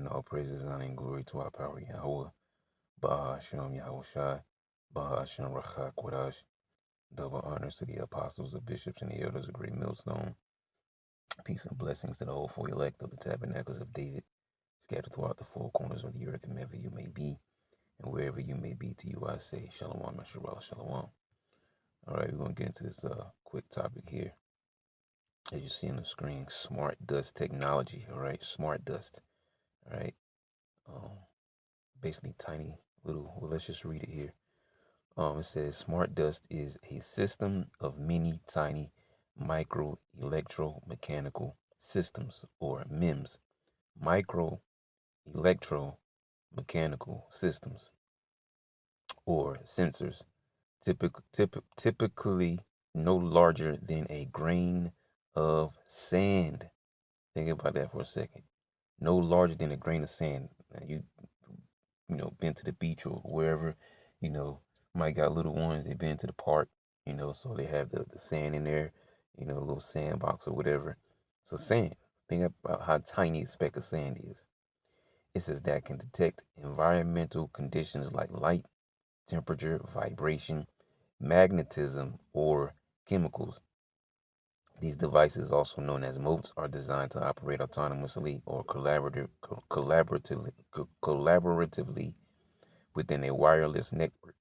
and all praises, honor, and glory to our power Yahweh. Baha Hashem Yahweh Shai. Baha Hashem Rachak Wadash. Double honors to the apostles, the bishops, and the elders of Great Millstone. Peace and blessings to the whole four elect of the tabernacles of David, scattered throughout the four corners of the earth, and wherever you may be, and wherever you may be, to you I say, Shalom, Mashallah, Shalom. All right, we're going to get into this quick topic here. As you see on the screen, smart dust technology, all right, smart dust, all right. Basically tiny little, well, let's just read it here. It says smart dust is a system of many tiny micro electromechanical systems, or MIMS, micro electromechanical systems, or sensors, typically no larger than a grain of sand. Think about that for a second. No larger than a grain of sand. Now, been to the beach or wherever, might got little ones, they've been to the park, so they have the sand in there, a little sandbox or whatever. So sand, think about how tiny a speck of sand is. It says that can detect environmental conditions like light, temperature, vibration, magnetism, or chemicals. These devices, also known as motes, are designed to operate autonomously or collaboratively within a wireless network,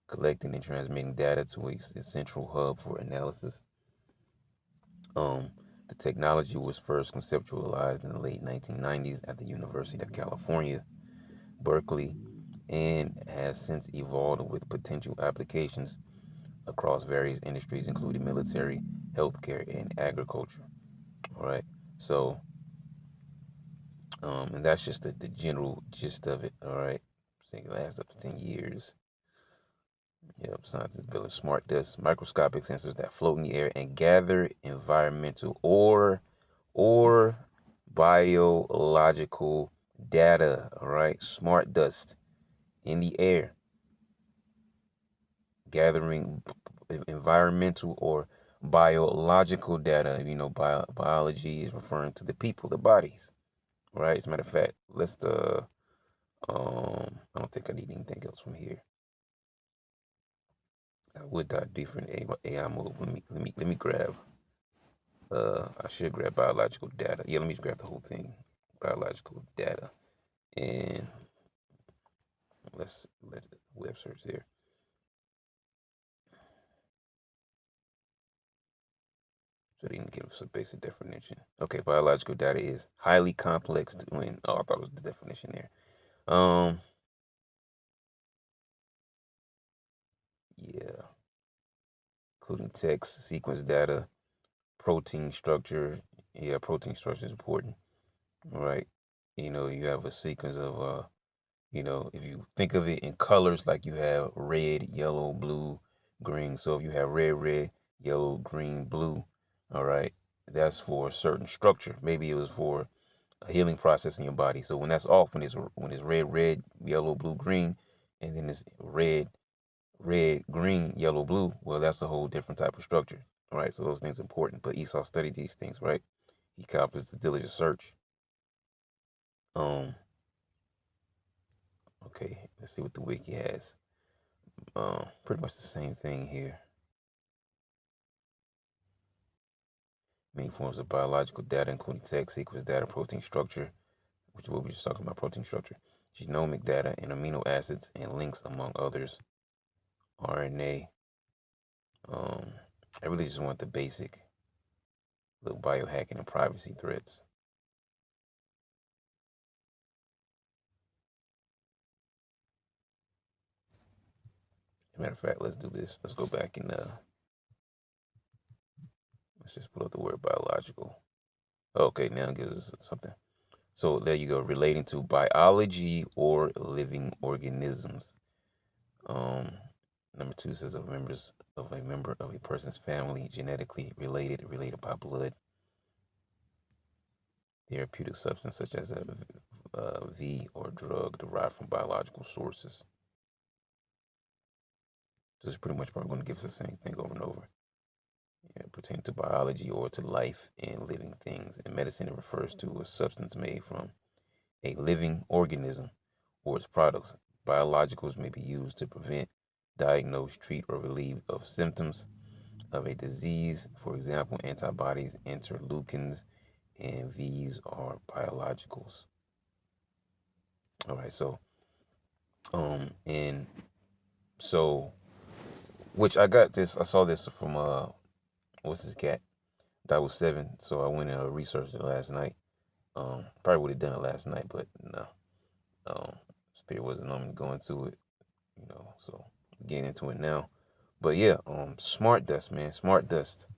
collecting and transmitting data to a central hub for analysis. The technology was first conceptualized in the late 1990s at the University of California, Berkeley, and has since evolved with potential applications across various industries, including military, healthcare, and agriculture. All right, so and that's just the general gist of it. All right, I think it lasts up to 10 years. Yep, scientists develop smart dust, microscopic sensors that float in the air and gather environmental or biological data. All right, smart dust in the air, gathering environmental or biological data. Biology is referring to the people, the bodies. All right. As a matter of fact, let's I don't think I need anything else from here. I would dive deeper in AI mode. Let me grab. I should grab biological data. Yeah, let me grab the whole thing. Biological data, and let's let web search there. So they can give us a basic definition. Okay, biological data is highly complex. Oh, I thought it was the definition there. Yeah, including text, sequence data, protein structure. Yeah, protein structure is important. All right. You have a sequence of if you think of it in colors, like you have red, yellow, blue, green. So if you have red, yellow, green, blue, all right, that's for a certain structure. Maybe it was for a healing process in your body. So when that's off, when it's red, yellow, blue, green, and then it's red, green, yellow, blue, well, that's a whole different type of structure. All right, so those things are important. But Esau studied these things, right? He accomplished the diligent search. Okay, let's see what the wiki has. Pretty much the same thing here. Many forms of biological data, including text, sequence data, protein structure, which is what we were just talking about, protein structure, genomic data, and amino acids and links, among others. RNA. I really just want the basic little biohacking and privacy threats. As a matter of fact, let's do this. Let's go back and let's just pull up the word biological. Okay, now it gives us something. So there you go, relating to biology or living organisms. Number 2 says of a member of a person's family, genetically related by blood. Therapeutic substance such as a V or drug derived from biological sources. This is pretty much probably going to give us the same thing over and over. Pertaining to biology or to life and living things. In medicine, it refers to a substance made from a living organism or its products. Biologicals may be used to prevent, diagnose, treat, or relieve of symptoms of a disease. For example, antibodies, interleukins, and these are biologicals. All right, and so, which I saw this from what's this cat? That was 7. So I went and researched it last night. Probably would have done it last night, but no. Spirit wasn't on me going to it, so getting into it now. But yeah, smart dust, man. Smart dust.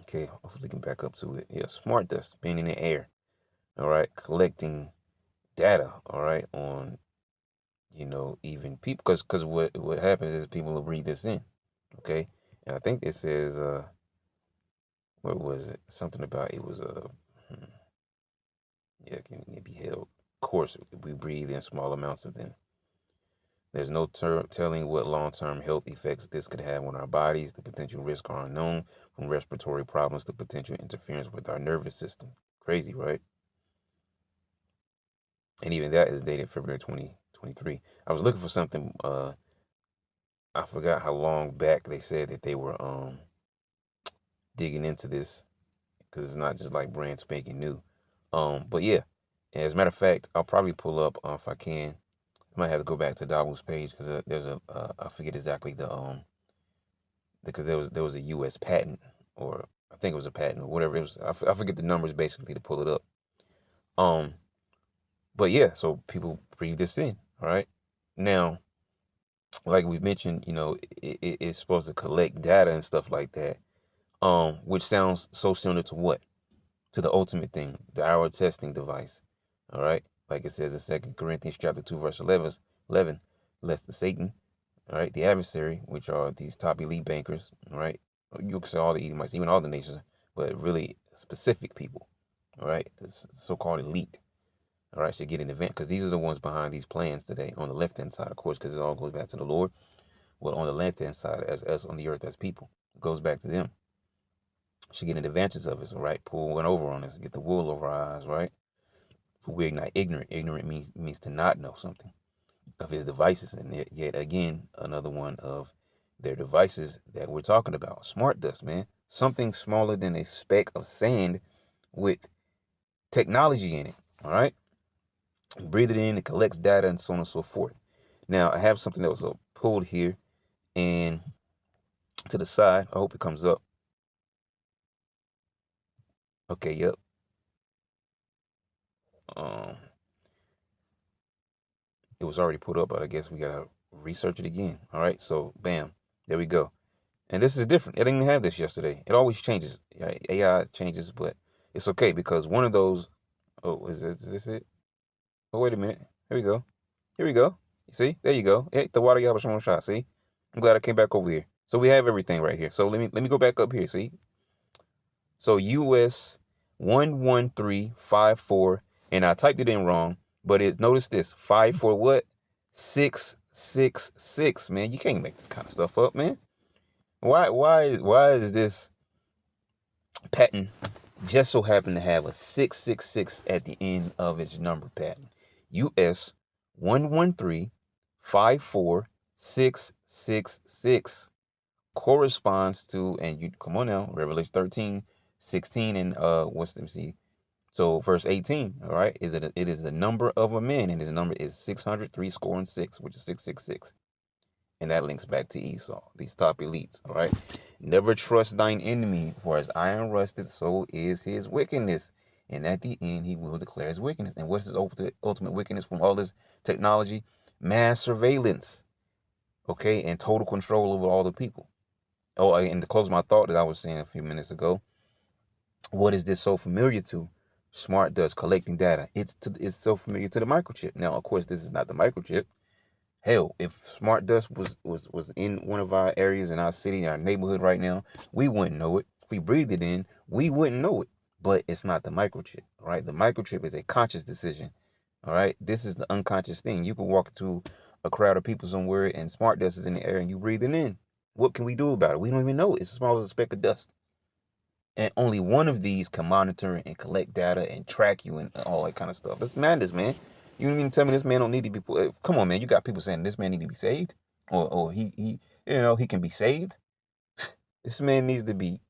Okay, hopefully we can back up to it. Yeah, smart dust being in the air. All right, collecting data, all right, on even people, because what happens is people will read this in, okay, and I think it says what was it? Something about it was yeah, can it be held? Of course, we breathe in small amounts of them. There's no telling what long-term health effects this could have on our bodies. The potential risks are unknown, from respiratory problems to potential interference with our nervous system. Crazy, right? And even that is dated February 2023. I was looking for something. I forgot how long back they said that they were digging into this, because it's not just like brand spanking new. But yeah, as a matter of fact, I'll probably pull up if I can. I might have to go back to Dabu's page because there's a I forget exactly because there was a U.S. patent, or I think it was a patent or whatever it was. I forget the numbers basically to pull it up. But yeah, so people breathe this in. All right, now, like we mentioned, it's supposed to collect data and stuff like that. Which sounds so similar to what? To the ultimate thing, the our testing device. All right, like it says in 2 Corinthians chapter 2 verse 11, lest the Satan, all right, the adversary, which are these top elite bankers, all right, you can say all the Edomites, even all the nations, but really specific people, all right, the so-called elite, all right, should get an event, because these are the ones behind these plans today on the left-hand side, of course, because it all goes back to the Lord. Well, on the left-hand side, as us on the earth as people, it goes back to them. Should get an advantage of us, all right, pull one over on us, get the wool over our eyes, right? For we're not ignorant. Ignorant means to not know something of his devices, and yet again another one of their devices that we're talking about. Smart dust, man. Something smaller than a speck of sand with technology in it. All right. You breathe it in, it collects data, and so on and so forth. Now I have something that was pulled here and to the side. I hope it comes up. Okay, yep. Um, it was already put up, but I guess we gotta research it again. All right, so bam, there we go. And this is different. It didn't even have this yesterday. It always changes. AI changes, but it's okay because one of those. Oh, is this it? Oh, wait a minute. Here we go. Here we go. You see? There you go. Hey, the water yabba shot. Shot. See? I'm glad I came back over here. So we have everything right here. So let me go back up here. See? So US 11354, and I typed it in wrong, but notice this 5 for what? 666. Man, you can't make this kind of stuff up, man. Why is this patent just so happen to have a 666 at the end of its number patent? US 1135466 corresponds to, and you come on now, Revelation 13:16, and let me see. So verse 18, all right, it is the number of a man, and his number is 603 score and 6, which is 666. And that links back to Esau, these top elites, all right? Never trust thine enemy, for as iron rusted, so is his wickedness. And at the end, he will declare his wickedness. And what's his ultimate wickedness from all this technology? Mass surveillance, okay? And total control over all the people. Oh, and to close my thought that I was saying a few minutes ago, what is this so familiar to? Smart dust, collecting data. It's so familiar to the microchip. Now, of course, this is not the microchip. Hell, if smart dust was in one of our areas in our city, our neighborhood right now, we wouldn't know it. If we breathed it in, we wouldn't know it. But it's not the microchip, all right? The microchip is a conscious decision, all right? This is the unconscious thing. You can walk into a crowd of people somewhere and smart dust is in the air and you breathing in. What can we do about it? We don't even know it. It's as small as a speck of dust. And only one of these can monitor and collect data and track you and all that kind of stuff. It's madness, man. You mean tell me this man don't need to be? Come on, man. You got people saying this man need to be saved, or he can be saved. This man needs to be.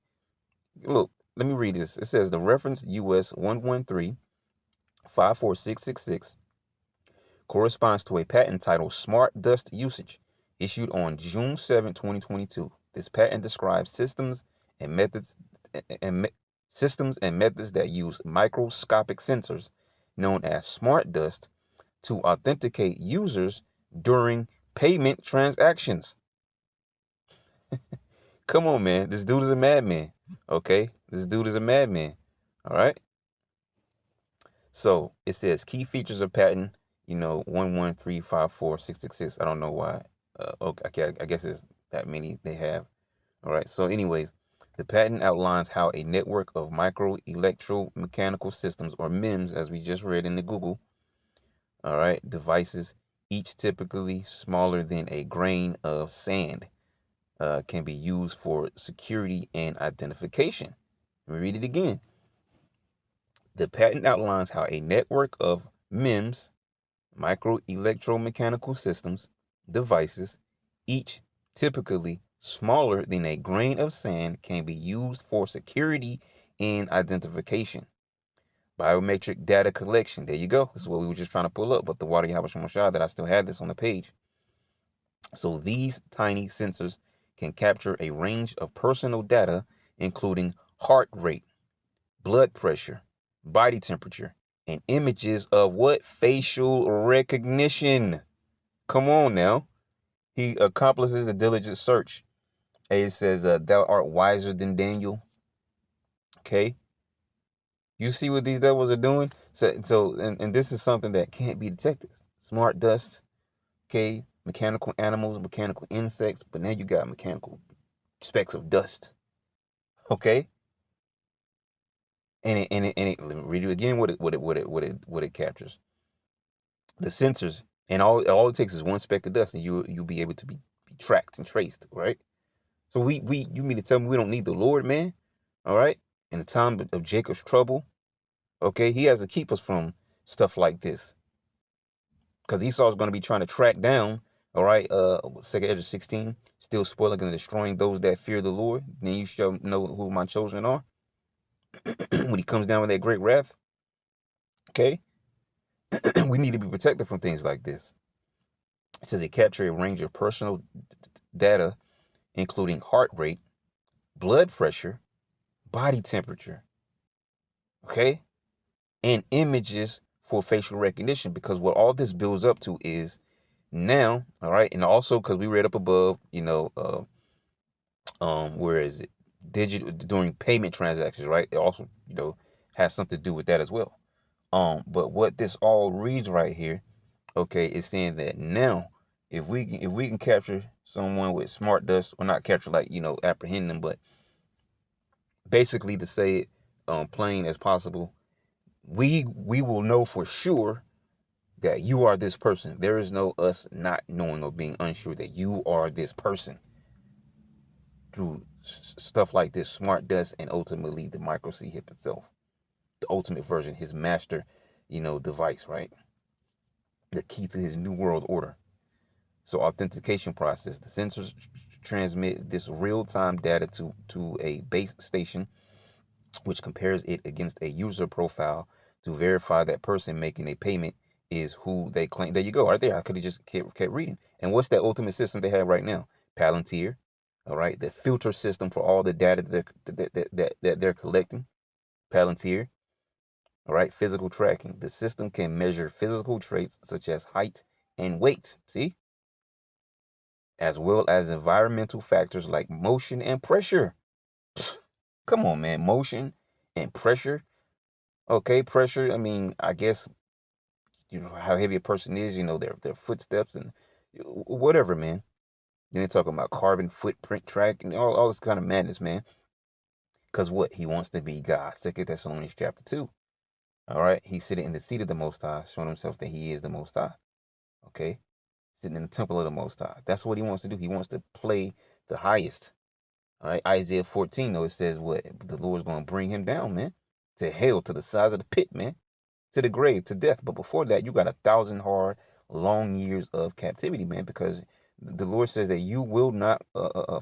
Look, let me read this. It says the reference US 113-54666 corresponds to a patent titled Smart Dust Usage, issued on June 7, 2022. This patent describes systems and methods that use microscopic sensors known as smart dust to authenticate users during payment transactions. Come on, man. This dude is a madman. Okay? This dude is a madman. All right? So it says key features of patent, 1135466. I don't know why. Okay, I guess it's that many they have. All right. So, anyways, the patent outlines how a network of micro electromechanical systems, or MEMS, as we just read in the Google, all right, devices, each typically smaller than a grain of sand, can be used for security and identification. Let me read it again. The patent outlines how a network of MEMS, micro electromechanical systems, devices, each typically smaller than a grain of sand, can be used for security and identification. Biometric data collection. There you go. This is what we were just trying to pull up, but the Wadi Habashim Rashad that I still had this on the page. So these tiny sensors can capture a range of personal data, including heart rate, blood pressure, body temperature, and images of what? Facial recognition. Come on now. He accomplishes a diligent search. It says, thou art wiser than Daniel. Okay. You see what these devils are doing? And this is something that can't be detected. Smart dust, okay, mechanical animals, mechanical insects, but now you got mechanical specks of dust. Okay? And let me read it again what it captures. The sensors, and all it takes is one speck of dust, and you'll be able to be tracked and traced, right? So you mean to tell me we don't need the Lord, man? All right? In the time of Jacob's trouble, okay, he has to keep us from stuff like this. Because Esau is going to be trying to track down, all right, 2nd Ezra 16, still spoiling and destroying those that fear the Lord. Then you shall know who my chosen are. When he comes down with that great wrath, okay? We need to be protected from things like this. It says they capture a range of personal data, including heart rate, blood pressure, body temperature, okay? And images for facial recognition, because what all this builds up to is now, all right, and also because we read up above, where is it? Digital during payment transactions, right? It also, has something to do with that as well. But what this all reads right here, okay, is saying that now, if we can capture someone with smart dust, or not capture like apprehend them, but basically to say it plain as possible, we will know for sure that you are this person. There is no us not knowing or being unsure that you are this person through stuff like this smart dust, and ultimately the micro C hip itself, the ultimate version, his master, device, right? The key to his new world order. So authentication process, the sensors transmit this real-time data to a base station, which compares it against a user profile to verify that person making a payment is who they claim. There you go, right there. I could have just kept reading. And what's that ultimate system they have right now? Palantir, all right, the filter system for all the data that they're collecting. Palantir, all right, physical tracking. The system can measure physical traits such as height and weight. See? As well as environmental factors like motion and pressure. Come on, man. Motion and pressure. Okay, pressure. I mean, I guess how heavy a person is. Their footsteps and whatever, man. Then they're talking about carbon footprint track and all this kind of madness, man. Because what? He wants to be God. 2 Thessalonians chapter 2. All right. He's sitting in the seat of the Most High, showing himself that he is the Most High. Okay. Sitting in the temple of the Most High. That's what he wants to do. He wants to play the highest. All right, Isaiah 14, though, it says what? The Lord's going to bring him down, man, to hell, to the sides of the pit, man, to the grave, to death. But before that, you got 1,000 hard, long years of captivity, man, because the Lord says that you will not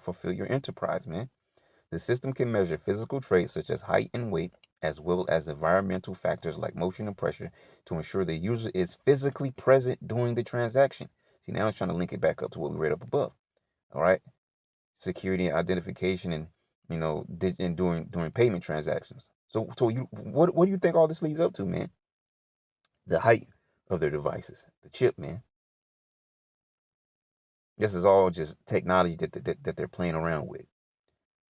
fulfill your enterprise, man. The system can measure physical traits such as height and weight, as well as environmental factors like motion and pressure, to ensure the user is physically present during the transaction. See, now it's trying to link it back up to what we read up above. All right, security and identification, and and during payment transactions. So you what do you think all this leads up to, man? The height of their devices, the chip, man. This is all just technology that they're playing around with.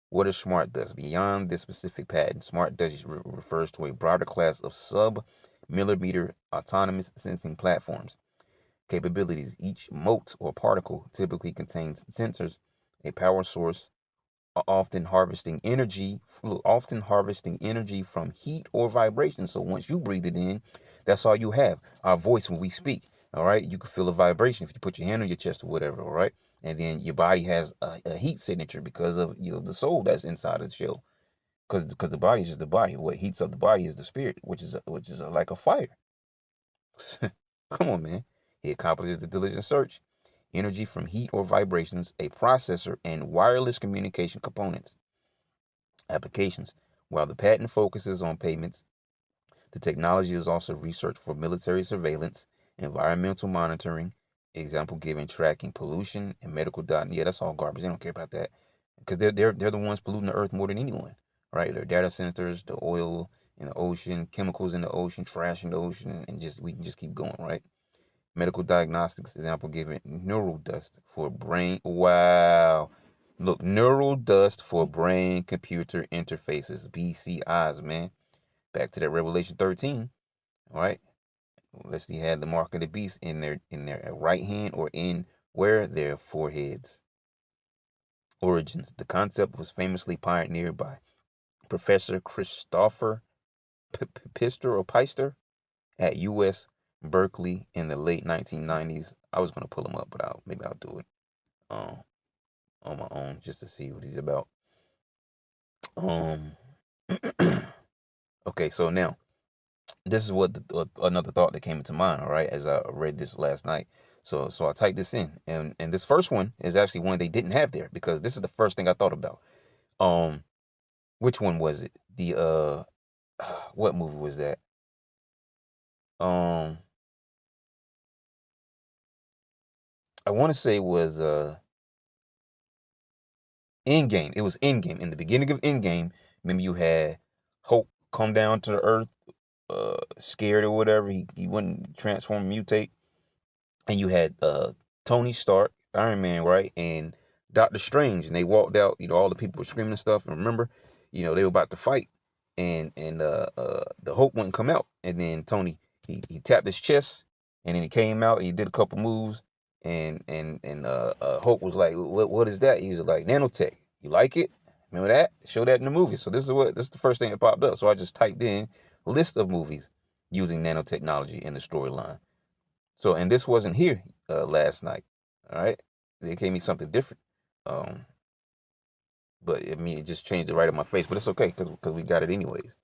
What is smart dust? Beyond this specific patent, smart dust refers to a broader class of sub-millimeter autonomous sensing platforms. Capabilities: each mote or particle typically contains sensors, a power source, often harvesting energy from heat or vibration. So once you breathe it in, that's all you have. Our voice when we speak. All right, you can feel a vibration if you put your hand on your chest or whatever. All right, and then your body has a heat signature because of the soul that's inside of the shell. Because the body is just the body. What heats up the body is the spirit, which is like a fire. Come on, man. He accomplishes the diligent search, energy from heat or vibrations, a processor, and wireless communication components. Applications. While the patent focuses on payments, the technology is also researched for military surveillance, environmental monitoring, example given tracking pollution and medical data. Yeah, that's all garbage. They don't care about that because they're the ones polluting the earth more than anyone, right? Their data centers, the oil in the ocean, chemicals in the ocean, trash in the ocean, and just we can just keep going, right? Medical diagnostics, example given neural dust for brain. Wow. Look, neural dust for brain computer interfaces, BCIs, man. Back to that Revelation 13. All right. Let's see, had the mark of the beast in their right hand or in where their foreheads. Origins. The concept was famously pioneered by Professor Christopher Peister at U.S. Berkeley in the late 1990s. I was gonna pull him up, but maybe I'll do it um, on my own just to see what he's about. Um, okay, so now this is what another thought that came into mind. All right, as I read this last night. So I typed this in, and this first one is actually one they didn't have there because this is the first thing I thought about. Um, which one was it? The what movie was that? Um, I want to say it was Endgame. It was Endgame. In the beginning of Endgame, remember you had Hope come down to the earth, scared or whatever. He wouldn't transform, mutate, and you had Tony Stark, Iron Man, right, and Doctor Strange, and they walked out. All the people were screaming and stuff. And remember, they were about to fight, and the Hope wouldn't come out, and then Tony he tapped his chest, and then he came out. And he did a couple moves, and Hope was like, "What is that?" He was like, "Nanotech. You like it? Remember that? Show that in the movie." So this is the first thing that popped up. So I just typed in list of movies using nanotechnology in the storyline. So, and this wasn't here last night. All right, they gave me something different. Um, but I mean, it just changed it right in my face. But it's okay because we got it anyways.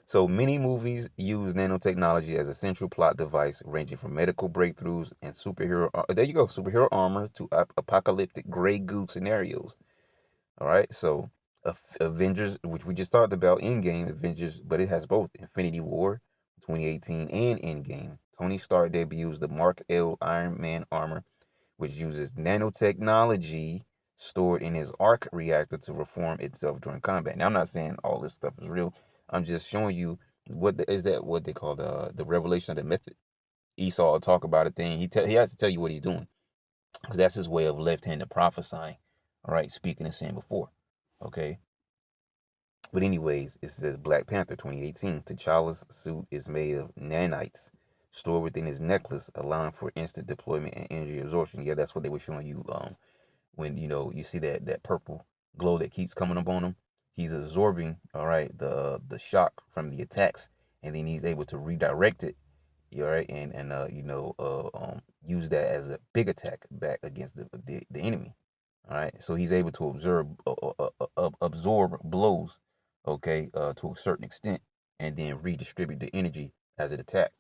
So many movies use nanotechnology as a central plot device, ranging from medical breakthroughs and superhero. There you go, superhero armor to apocalyptic gray goo scenarios. All right, so Avengers, which we just talked about, Endgame Avengers, but it has both Infinity War 2018 and Endgame. Tony Stark debuts the Mark L Iron Man armor, which uses nanotechnology stored in his arc reactor to reform itself during combat. Now, I'm not saying all this stuff is real. I'm just showing you what they call the revelation of the method. Esau will talk about a thing. He has to tell you what he's doing because that's his way of left-handed prophesying. All right, speaking and saying before. Okay. But anyways, it says Black Panther 2018. T'Challa's suit is made of nanites stored within his necklace, allowing for instant deployment and energy absorption. Yeah, that's what they were showing you. When you see that purple glow that keeps coming up on him, he's absorbing, all right, the shock from the attacks, and then he's able to redirect it, all right, and use that as a big attack back against the enemy. All right, so he's able to absorb blows, okay, to a certain extent, and then redistribute the energy as it attacks.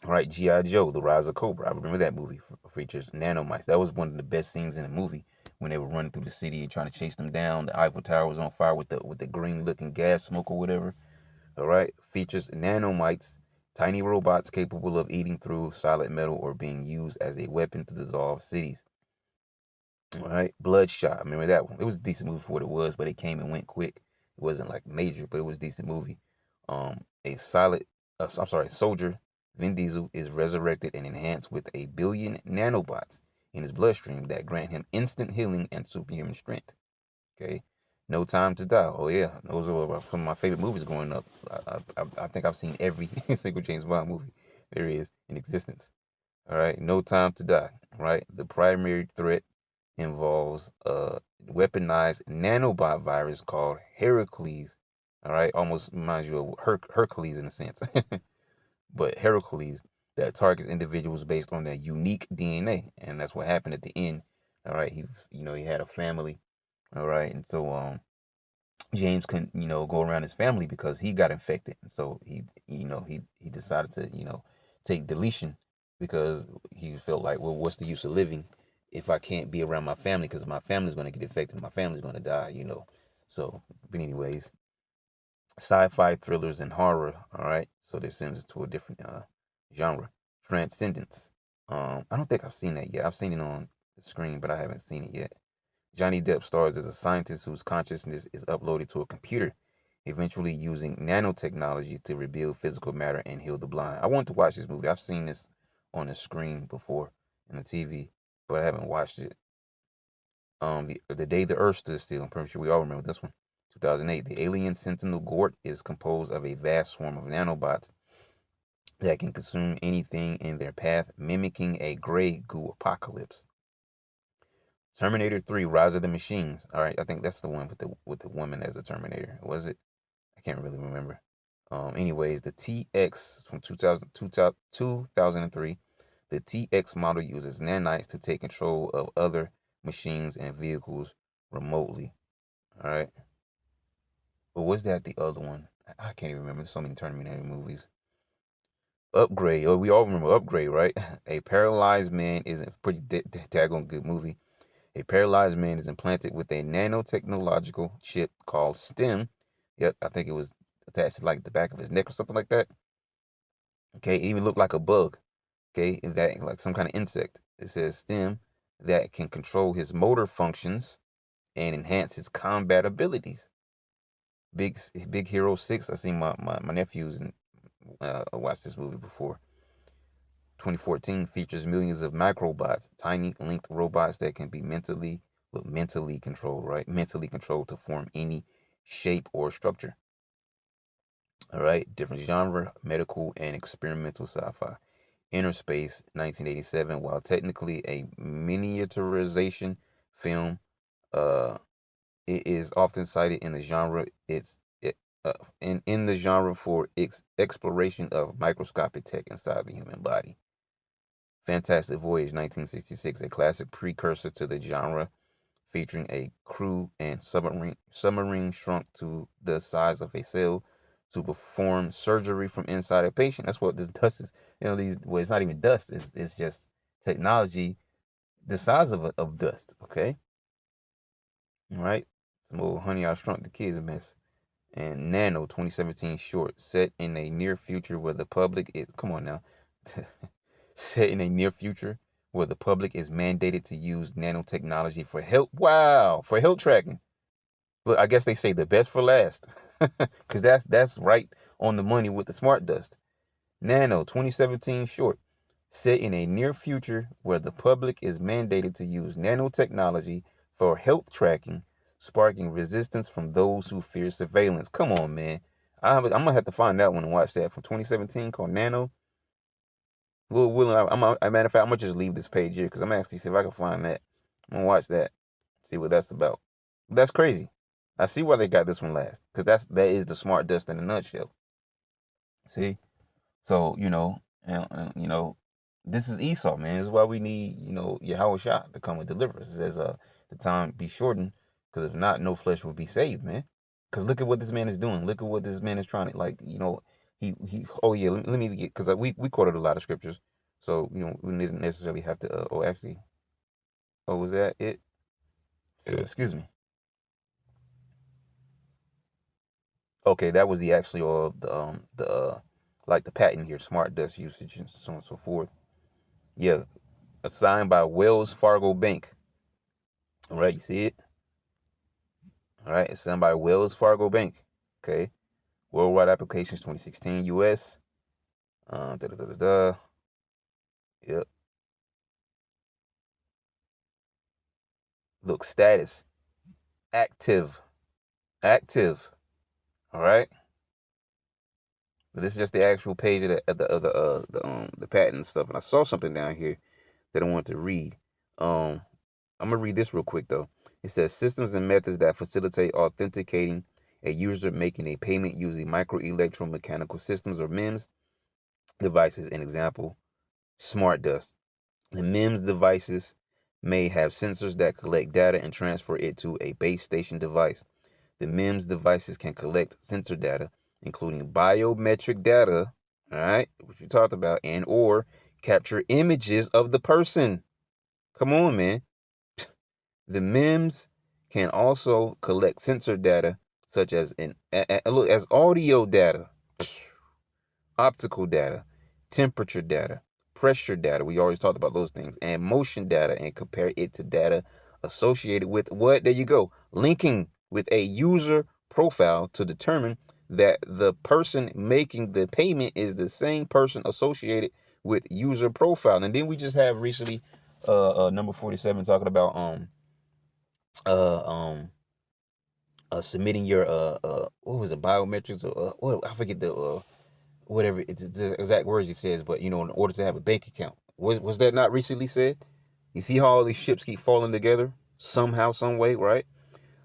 All right, G.I. Joe, The Rise of Cobra. I remember that movie features nanomites. That was one of the best scenes in the movie when they were running through the city and trying to chase them down. The Eiffel Tower was on fire with the green looking gas smoke or whatever. All right, features nanomites, tiny robots capable of eating through solid metal or being used as a weapon to dissolve cities. All right, Bloodshot. I remember that one. It was a decent movie for what it was, but it came and went quick. It wasn't like major, but it was a decent movie. Soldier Vin Diesel is resurrected and enhanced with 1 billion nanobots in his bloodstream that grant him instant healing and superhuman strength. Okay, No Time to Die. Oh yeah, those are some of my favorite movies growing up. I think I've seen every single James Bond movie there is in existence. All right, No Time to Die. Right, the primary threat involves a weaponized nanobot virus called Heracles. All right, almost reminds you of Hercules in a sense, but Heracles that targets individuals based on their unique DNA, and that's what happened at the end. All right, he had a family. All right, and so James couldn't go around his family because he got infected, so he decided to take deletion because he felt like, well, what's the use of living if I can't be around my family, because my family's going to get infected, my family's going to die. So, but anyways, sci-fi thrillers and horror. All right, so this sends us to a different genre. Transcendence. I don't think I've seen that yet. I've seen it on the screen, but I haven't seen it yet. Johnny Depp stars as a scientist whose consciousness is uploaded to a computer, eventually using nanotechnology to rebuild physical matter and heal the blind. I want to watch this movie. I've seen this on the screen before in the TV, but I haven't watched it. The Day the Earth Stood Still. I'm pretty sure we all remember this one. 2008. The alien Sentinel Gort is composed of a vast swarm of nanobots that can consume anything in their path, mimicking a gray goo apocalypse. Terminator 3: Rise of the Machines. All right, I think that's the one with the woman as a Terminator. Was it? I can't really remember. Anyways, the TX from 2003, the TX model uses nanites to take control of other machines and vehicles remotely. All right. But was that the other one? I can't even remember. There's so many Terminator movies. Upgrade. Oh, we all remember Upgrade, right? A paralyzed man is a pretty daggone good movie. A paralyzed man is implanted with a nanotechnological chip called STEM. Yep, I think it was attached to like the back of his neck or something like that. Okay, it even looked like a bug. Okay, and that like some kind of insect. It says STEM that can control his motor functions and enhance his combat abilities. Big Hero 6. I seen my nephews and watched this movie before. 2014 features millions of microbots, tiny linked robots that can be mentally controlled, right? Mentally controlled to form any shape or structure. All right, different genre, medical and experimental sci-fi. Inner Space, 1987. While technically a miniaturization film, uh, it is often cited in the genre. In the genre for exploration of microscopic tech inside the human body. Fantastic Voyage, 1966, a classic precursor to the genre, featuring a crew and submarine shrunk to the size of a cell to perform surgery from inside a patient. That's what this dust is. It's not even dust. It's just technology the size of dust. Okay, all right. Some old Honey I Shrunk the Kids mess. And Nano, 2017 short, set in a near future where the public is. Come on now. Set in a near future where the public is mandated to use nanotechnology for health. Wow, for health tracking. But I guess they say the best for last, because that's right on the money with the smart dust. Nano, 2017 short, set in a near future where the public is mandated to use nanotechnology for health tracking, sparking resistance from those who fear surveillance. Come on, man. I'm gonna have to find that one and watch that from 2017 called Nano. A matter of fact, I'm gonna just leave this page here because I'm actually see if I can find that. I'm gonna watch that, see what that's about. That's crazy. I see why they got this one last, because that is the smart dust in a nutshell. See, so and This is Esau, man. This is why we need, Yahweh Shah to come and deliver us. It says, the time be shortened, because if not, no flesh will be saved, man. Because look at what this man is doing. Look at what this man is trying to, oh yeah, let me get, because we quoted a lot of scriptures. So, we didn't necessarily have to, was that it? Excuse me. Okay, that was the actually, the patent here, smart dust usage and so on and so forth. Yeah, assigned by Wells Fargo Bank. All right, you see it? All right, it's signed by Wells Fargo Bank. Okay, worldwide applications 2016 US. Yep. Look, status active. All right. But this is just the actual page of the patent stuff, and I saw something down here that I wanted to read. I'm gonna read this real quick though. It says systems and methods that facilitate authenticating a user making a payment using micro electromechanical systems or MEMS devices. An example, smart dust. The MEMS devices may have sensors that collect data and transfer it to a base station device. The MEMS devices can collect sensor data, including biometric data, all right, which we talked about, and or capture images of the person. Come on, man. The MEMS can also collect sensor data such as as audio data, optical data, temperature data, pressure data. We always talked about those things, and motion data, and compare it to data associated with what? There you go. Linking with a user profile to determine that the person making the payment is the same person associated with user profile. And then we just have recently number 47 talking about uh um submitting your what was it, biometrics, or what, I forget the whatever it's the exact words he says, but in order to have a bank account. Was that not recently said? You see how all these ships keep falling together somehow, some way, right?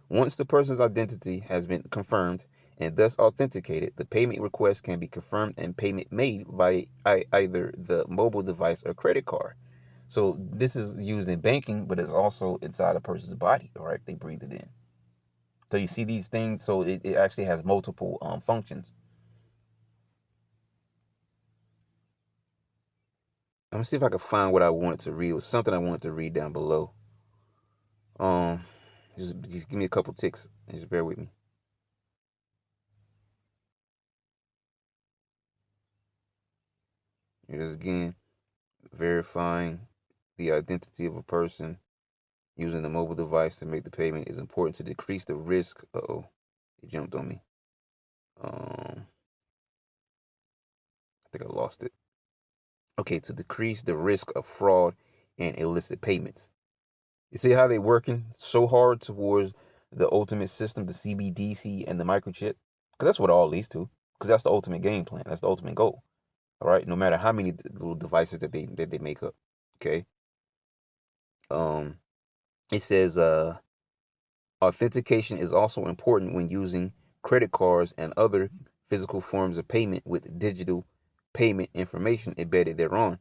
Once the person's identity has been confirmed and thus authenticated, the payment request can be confirmed and payment made via either the mobile device or credit card. So this is used in banking, but it's also inside a person's body, all right? They breathe it in. So you see these things, so it actually has multiple functions. Let me see if I can find what I wanted to read. It was something I wanted to read down below. Um, just give me a couple ticks. Just bear with me. It is again verifying the identity of a person using the mobile device to make the payment is important to decrease the risk. It jumped on me. I think I lost it. Okay, to decrease the risk of fraud and illicit payments. You see how they're working so hard towards the ultimate system, the CBDC and the microchip? Because that's what it all leads to. Because that's the ultimate game plan. That's the ultimate goal. All right. No matter how many little devices that they make up. Okay. It says authentication is also important when using credit cards and other physical forms of payment with digital payment information embedded thereon.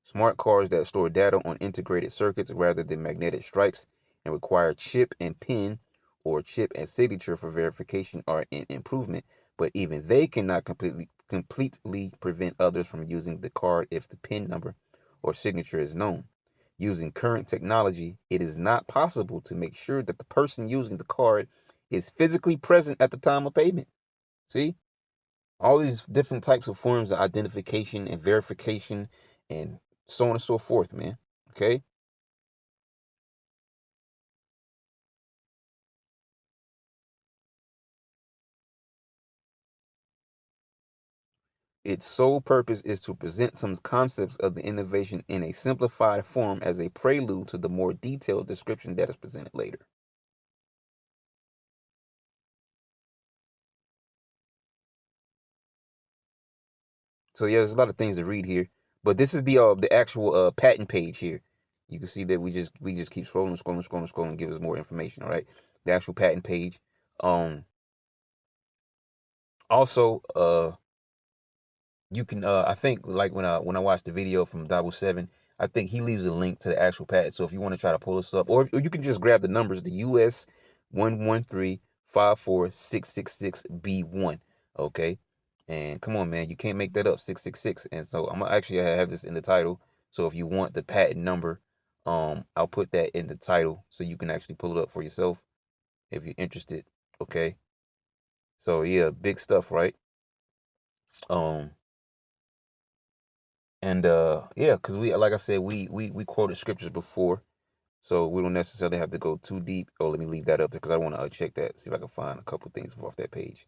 Smart cards that store data on integrated circuits rather than magnetic stripes and require chip and pin or chip and signature for verification are an improvement, but even they cannot completely prevent others from using the card if the pin number or signature is known. Using current technology, it is not possible to make sure that the person using the card is physically present at the time of payment. See? All these different types of forms of identification and verification and so on and so forth, man. Okay? Its sole purpose is to present some concepts of the innovation in a simplified form as a prelude to the more detailed description that is presented later. So yeah, there's a lot of things to read here, but this is the actual patent page here. You can see that we just keep scrolling, give us more information. All right, the actual patent page. Also, you can I think like when I watched the video from Double Seven, I think he leaves a link to the actual patent. So if you want to try to pull this up, or you can just grab the numbers, the US 113-54666B1. Okay. And come on, man, you can't make that up, 666. And so I'm gonna actually have this in the title. So if you want the patent number, I'll put that in the title so you can actually pull it up for yourself if you're interested. Okay. So yeah, big stuff, right? Um, and yeah, because we, like I said, we quoted scriptures before, so we don't necessarily have to go too deep. Oh, let me leave that up there because I want to check that, see if I can find a couple things off that page.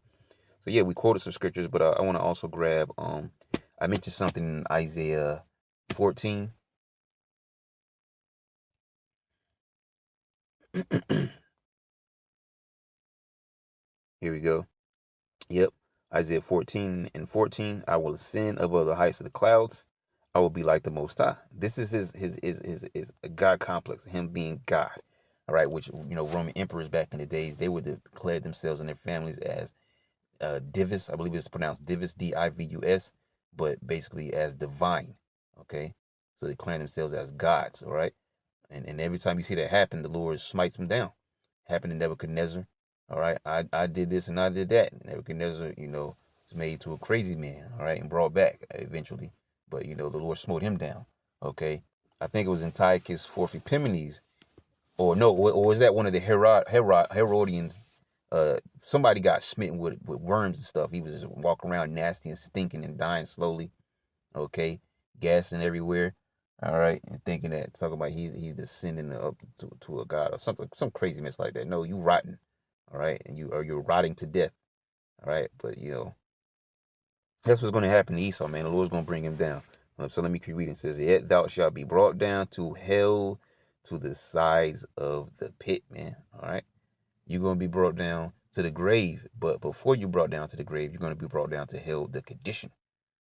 So yeah, we quoted some scriptures, but I want to also grab I mentioned something in Isaiah 14. Here we go. Yep. Isaiah 14:14. I will ascend above the heights of the clouds. I will be like the Most High. This is his a God complex, him being God. All right, which Roman emperors back in the days, they would declare themselves and their families as divus. I believe it's pronounced divus, Divus, but basically as divine. Okay, so they declare themselves as gods. All right, and every time you see that happen, the Lord smites them down. Happened to Nebuchadnezzar. All right, I did this and I did that. Nebuchadnezzar, was made to a crazy man. All right, and brought back eventually, but the Lord smote him down. Okay, I think it was Antiochus Fourth Epimanes, or no, or was that one of the Herodians? Somebody got smitten with worms and stuff. He was just walking around nasty and stinking and dying slowly. Okay, gassing everywhere. All right, and thinking that, talking about he's descending up to a god or something, some crazy mess like that. No, you rotten. All right, and you're rotting to death. All right, but that's what's going to happen to Esau, man. The Lord's going to bring him down. So let me keep reading. It says, "Yet thou shalt be brought down to hell, to the sides of the pit," man. All right, you're going to be brought down to the grave, but before you brought down to the grave, you're going to be brought down to hell, the condition,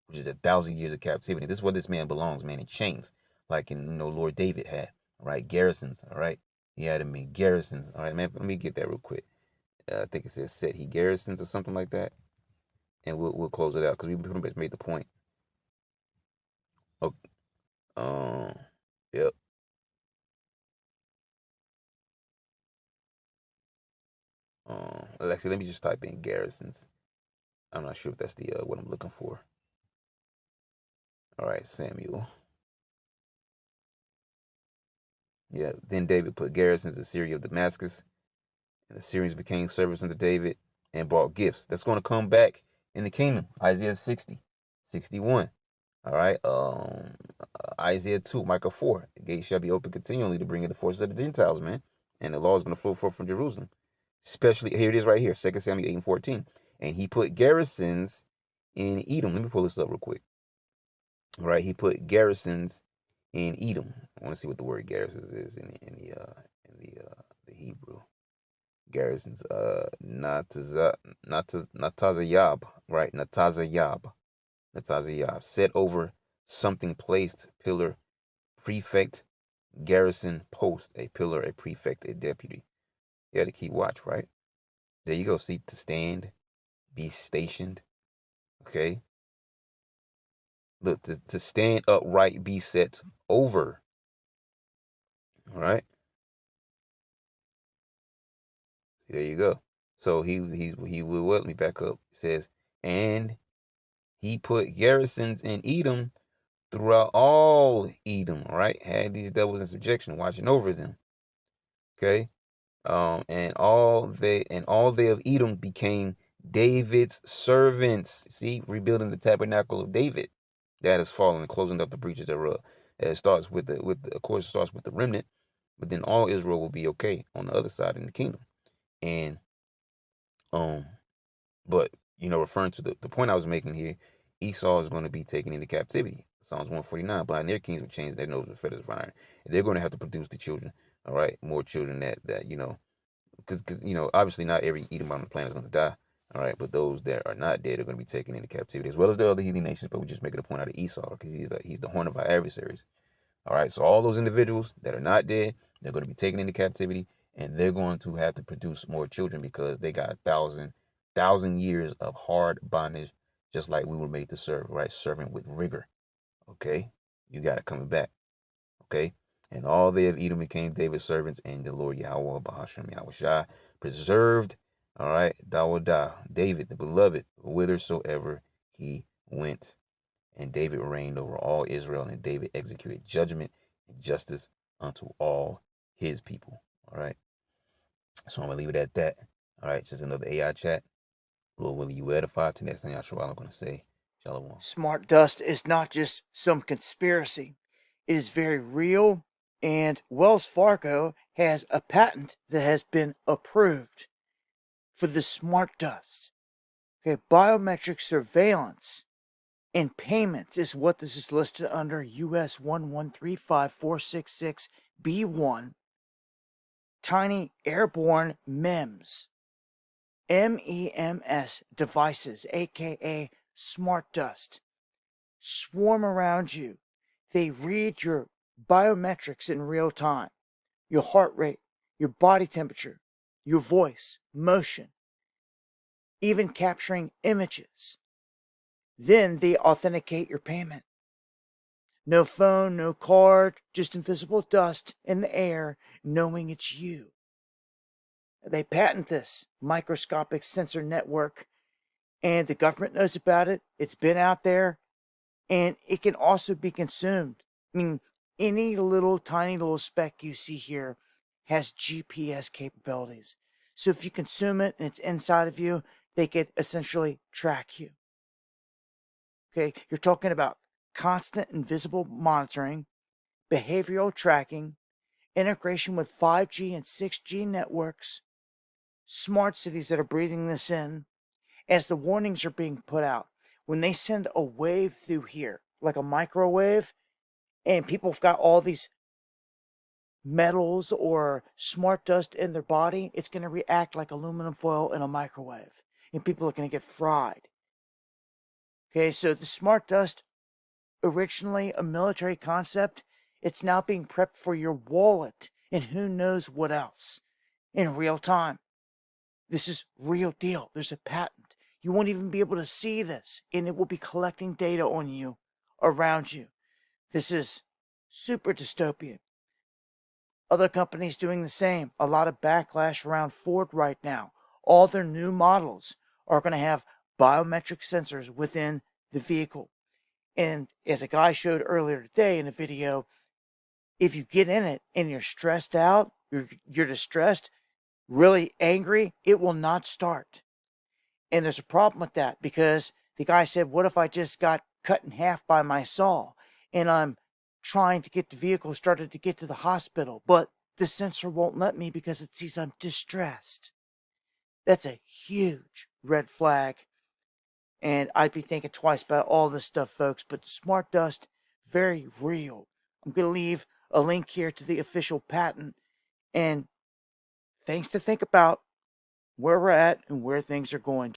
which is 1,000 years of captivity. This is where this man belongs, man, in chains, like Lord David had, right? Garrisons, all right? He had him in garrisons, all right, man. Let me get that real quick. I think it says set he garrisons or something like that, and we'll close it out because we pretty much made the point. Oh, yep. Actually, let me just type in garrisons. I'm not sure if that's the what I'm looking for. All right, Samuel. Yeah. Then David put garrisons in Syria of Damascus, and the Syrians became servants unto David and brought gifts. That's going to come back in the kingdom. Isaiah 60, 61. All right. Isaiah 2, Micah 4. The gate shall be open continually to bring in the forces of the Gentiles, man. And the law is going to flow forth from Jerusalem. Especially, here it is right here, 2 Samuel 8:14. And he put garrisons in Edom. Let me pull this up real quick. All right. He put garrisons in Edom. I want to see what the word garrisons is in the Hebrew. Garrisons, Natazayab, right? Natazayab, set over something placed, pillar, prefect, garrison, post, a pillar, a prefect, a deputy. You had to keep watch, right? There you go. See, to stand, be stationed. Okay. Look, to stand upright, be set over. All right. There you go. So he will, let me back up. It says, and he put garrisons in Edom throughout all Edom, right? Had these devils in subjection, watching over them. Okay. And all they of Edom became David's servants. See, rebuilding the tabernacle of David that has fallen, closing up the breaches thereof. It starts with of course, it starts with the remnant, but then all Israel will be okay on the other side in the kingdom. And but referring to the point I was making here, Esau is going to be taken into captivity. Psalms 149, behind their kings will change their nose with feathers of iron. They're going to have to produce the children, all right, more children that because obviously not every Edomite on the planet is going to die, all right, but those that are not dead are going to be taken into captivity, as well as the other heathen nations. But we're just making a point out of Esau because he's the horn of our adversaries. All right, so all those individuals that are not dead, they're going to be taken into captivity, and they're going to have to produce more children because they got 1,000 years of hard bondage just like we were made to serve, right? Serving with rigor. Okay, you got it coming back. Okay, and all they of Edom became David's servants, and the Lord Yahweh Bahashem Yahushua preserved. All right, Dawadah, David the beloved, whithersoever he went. And David reigned over all Israel, and David executed judgment and justice unto all his people. All right. So I'm gonna leave it at that. All right, just another AI chat. Lord willing, you edify. To next thing I'm gonna say, Shalom. Smart dust is not just some conspiracy. It is very real, and Wells Fargo has a patent that has been approved for the smart dust. Okay, biometric surveillance and payments is what this is listed under US 1135466B1. Tiny airborne MEMS. MEMS devices, aka smart dust, swarm around you. They read your biometrics in real time, your heart rate, your body temperature, your voice, motion, even capturing images. Then they authenticate your payment. No phone, no card, just invisible dust in the air, knowing it's you. They patent this microscopic sensor network, and the government knows about it. It's been out there, and it can also be consumed. I mean, any little tiny little speck you see here has GPS capabilities. So if you consume it and it's inside of you, they could essentially track you. Okay, you're talking about constant invisible monitoring, behavioral tracking, integration with 5G and 6G networks, smart cities that are breathing this in. As the warnings are being put out, when they send a wave through here, like a microwave, and people have got all these metals or smart dust in their body, it's going to react like aluminum foil in a microwave, and people are going to get fried. Okay, so the smart dust, originally a military concept, it's now being prepped for your wallet and who knows what else in real time. This is real deal. There's a patent. You won't even be able to see this, and it will be collecting data on you, around you. This is super dystopian. Other companies doing the same. A lot of backlash around Ford right now. All their new models are going to have biometric sensors within the vehicle. And as a guy showed earlier today in a video, if you get in it and you're stressed out, you're distressed, really angry, it will not start. And there's a problem with that because the guy said, what if I just got cut in half by my saw and I'm trying to get the vehicle started to get to the hospital, but the sensor won't let me because it sees I'm distressed? That's a huge red flag. And I'd be thinking twice about all this stuff, folks. But the smart dust, very real. I'm going to leave a link here to the official patent. And things to think about where we're at and where things are going.